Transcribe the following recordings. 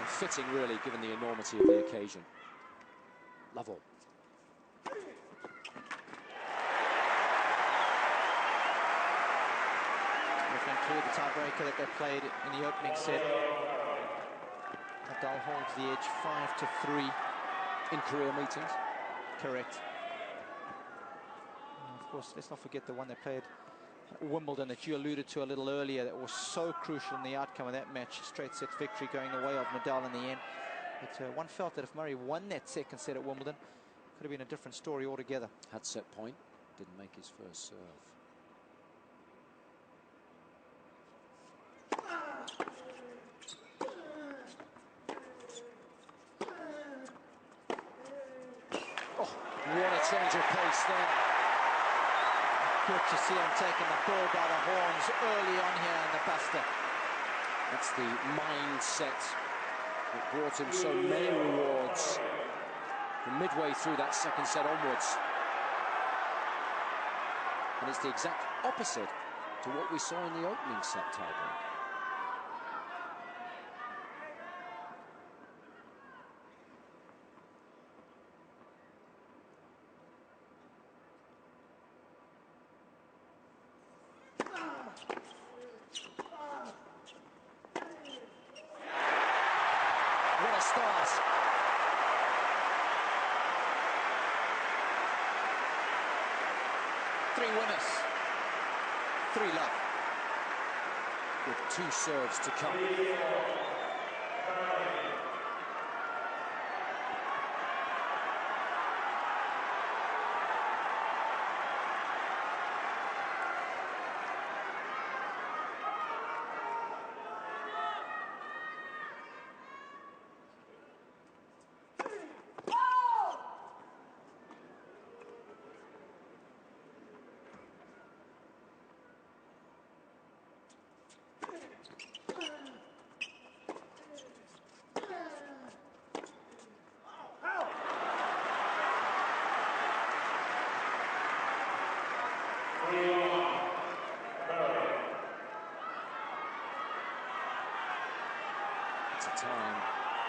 And fitting, really, given the enormity of the occasion. Lovell. Clear the tiebreaker that they played in the opening set. Nadal holds the edge 5-3 in career meetings. Correct. And of course, let's not forget the one they played at Wimbledon that you alluded to a little earlier. That was so crucial in the outcome of that match. Straight set victory going the way of Nadal in the end. But one felt that if Murray won that second set at Wimbledon, it could have been a different story altogether. Had set point, didn't make his first serve. What a change of pace there. Good to see him taking the bull by the horns early on here in the Buster. That's the mindset that brought him so many rewards from midway through that second set onwards. And it's the exact opposite to what we saw in the opening set tiebreak. What a start. Three winners. 3-love. With 2 serves to come. It's a time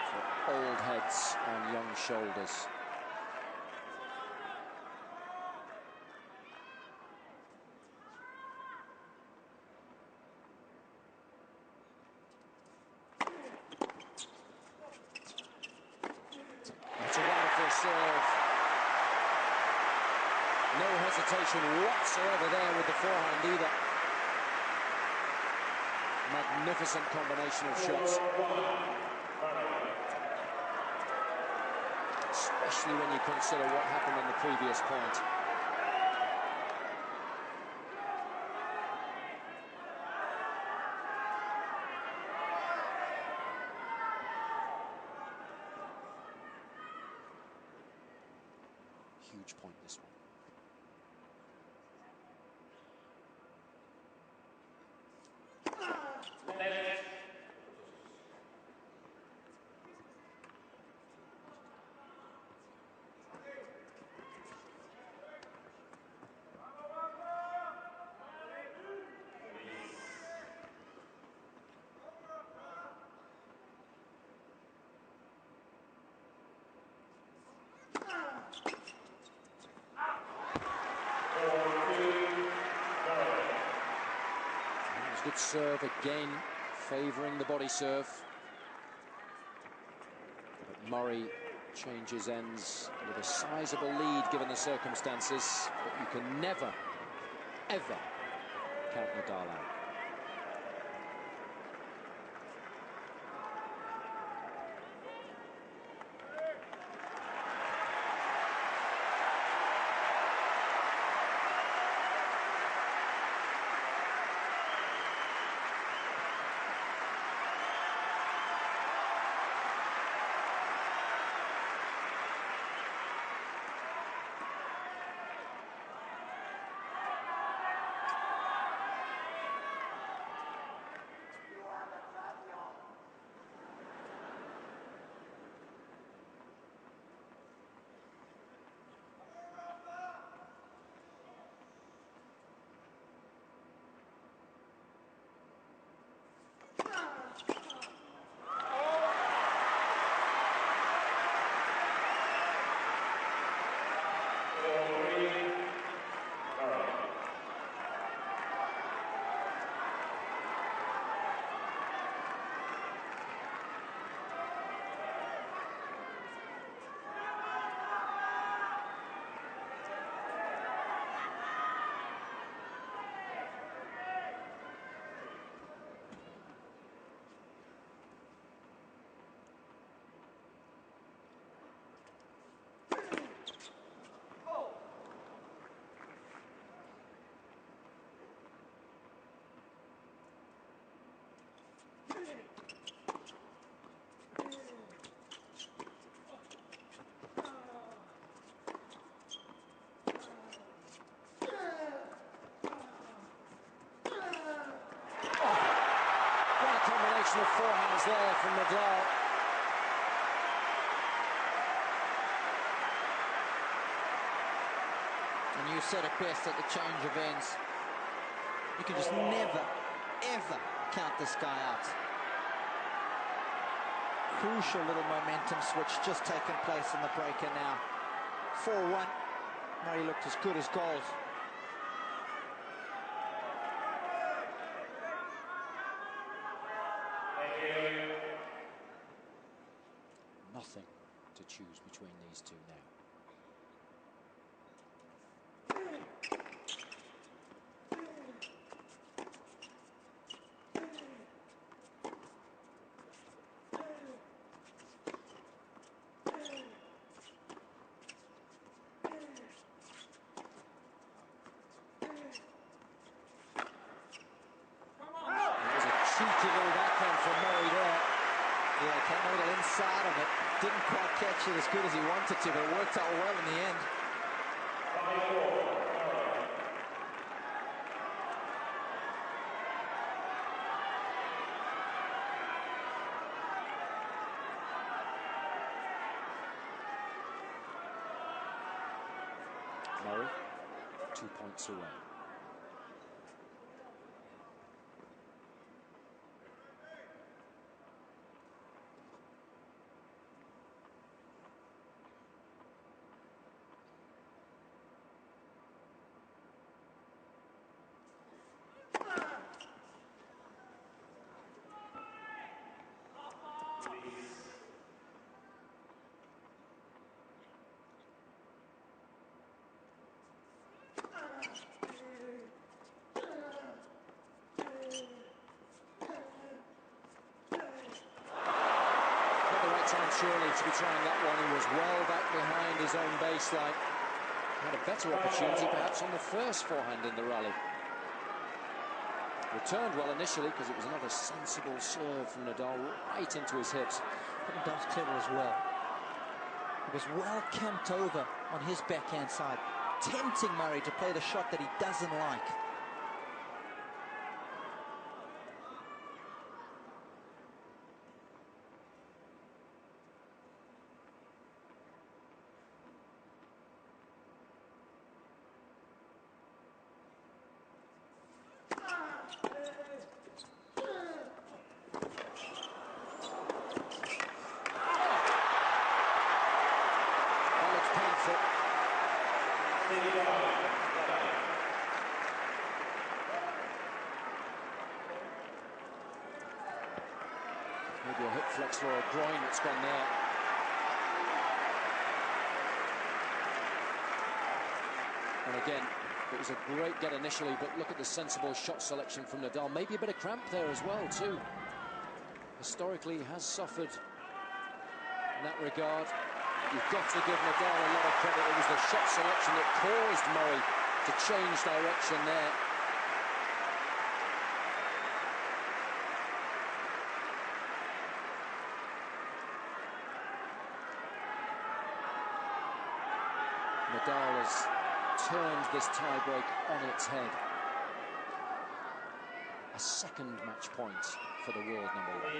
for old heads on young shoulders. It's a wonderful serve. No hesitation whatsoever there with the forehand either. Magnificent combination of shots. Especially when you consider what happened on the previous point. Huge point, this one. Good serve again, favouring the body serve. But Murray changes ends with a sizable lead given the circumstances. But you can never, ever count Nadal out. Nadal. And you said it best at the change of ends. You can just never, ever count this guy out. Crucial little momentum switch just taken place in the breaker now. 4-1. Murray looked as good as gold. Nothing to choose between these two now. Cheeky little backhand from Murray there. Yeah, came a little inside of it. Didn't quite catch it as good as he wanted to, but it worked out well in the end. Murray, 2 points away. Surely to be trying that one. He was well back behind his own baseline. Had a better opportunity perhaps on the first forehand in the rally. Returned well initially because it was another sensible serve from Nadal right into his hips. But Nadal's clever as well. He was well camped over on his backhand side, tempting Murray to play the shot that he doesn't like. Maybe a hip flexor or a groin that's gone there. And again, it was a great get initially, but look at the sensible shot selection from Nadal. Maybe a bit of cramp there as well, too. Historically, he has suffered in that regard. You've got to give Nadal a lot of credit. It was the shot selection that caused Murray to change direction there. Nadal has turned this tiebreak on its head. A second match point for the world number one.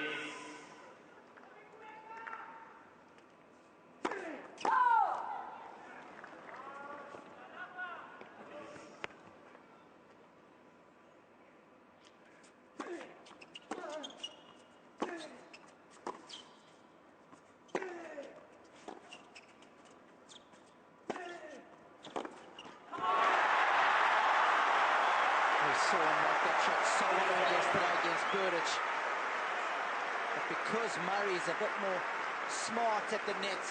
Saw him make that shot so well yesterday against Burditch. But because Murray's a bit more smart at the net,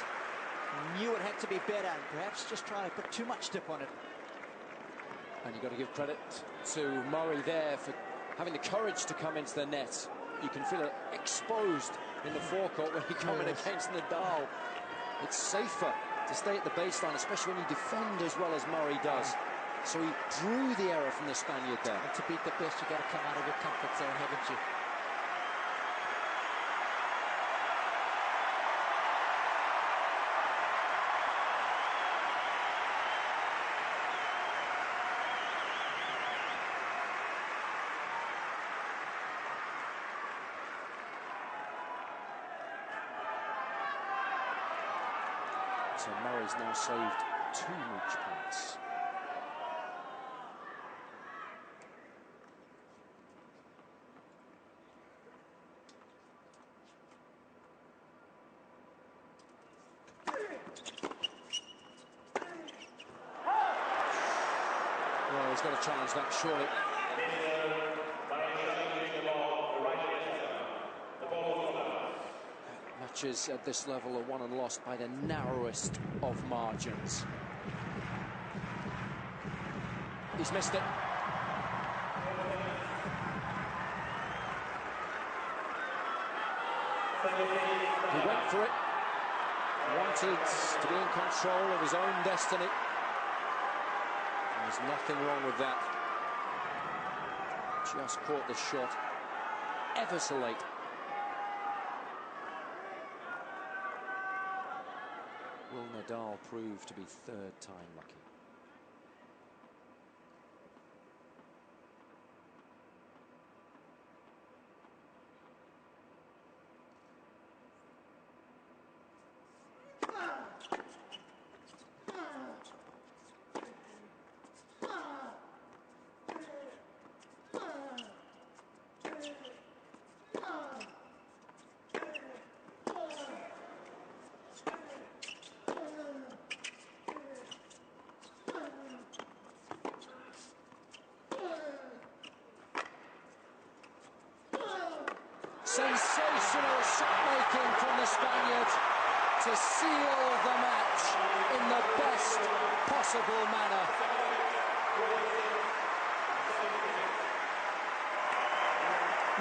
knew it had to be better and perhaps just trying to put too much dip on it. And you've got to give credit to Murray there for having the courage to come into the net. You can feel it exposed in the forecourt when you come in against Nadal. It's safer to stay at the baseline, especially when you defend as well as Murray does. So he drew the error from the Spaniard there. And to beat the best, you've got to come out of your comfort zone, haven't you? So Murray's now saved 2 mooch points. Well, he's got to challenge that, surely. Matches at this level are won and lost by the narrowest of margins. He's missed it. He went for it. Wanted to be in control of his own destiny. And there's nothing wrong with that. Just caught the shot ever so late. Will Nadal prove to be third time lucky? Sensational shot-making from the Spaniard to seal the match in the best possible manner.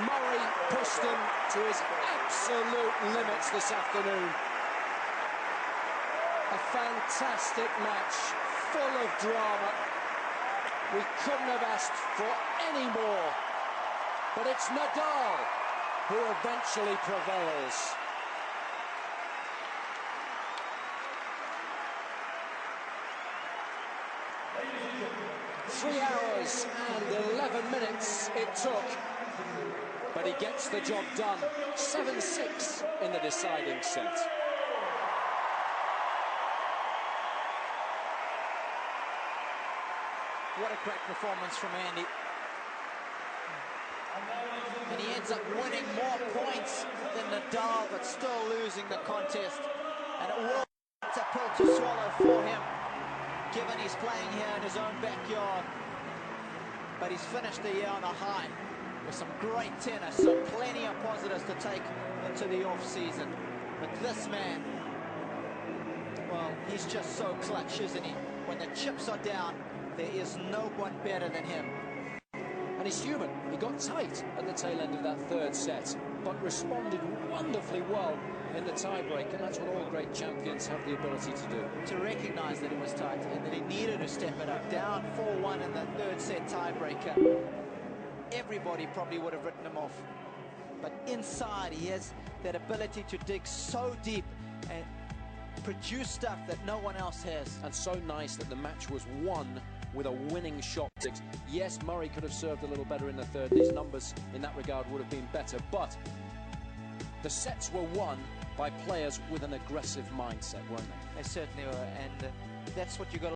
Murray pushed him to his absolute limits this afternoon. A fantastic match, full of drama. We couldn't have asked for any more. But it's Nadal who eventually prevails. Three hours and 11 minutes it took, but he gets the job done. 7-6 in the deciding set. What a great performance from Andy. And he ends up winning more points than Nadal, but still losing the contest. And it will be a pill to swallow for him, given he's playing here in his own backyard. But he's finished the year on a high with some great tennis, so plenty of positives to take into the off-season. But this man, well, he's just so clutch, isn't he? When the chips are down, there is no one better than him. And he's human. He got tight at the tail end of that third set, but responded wonderfully well in the tiebreak, and that's what all great champions have the ability to do. To recognise that it was tight and that he needed to step it up. Down 4-1 in the third set tiebreaker. Everybody probably would have written him off. But inside, he has that ability to dig so deep and produce stuff that no one else has. And so nice that the match was won with a winning shot. Yes, Murray could have served a little better in the third. These numbers in that regard would have been better, but the sets were won by players with an aggressive mindset, weren't they? They certainly were, and that's what you got to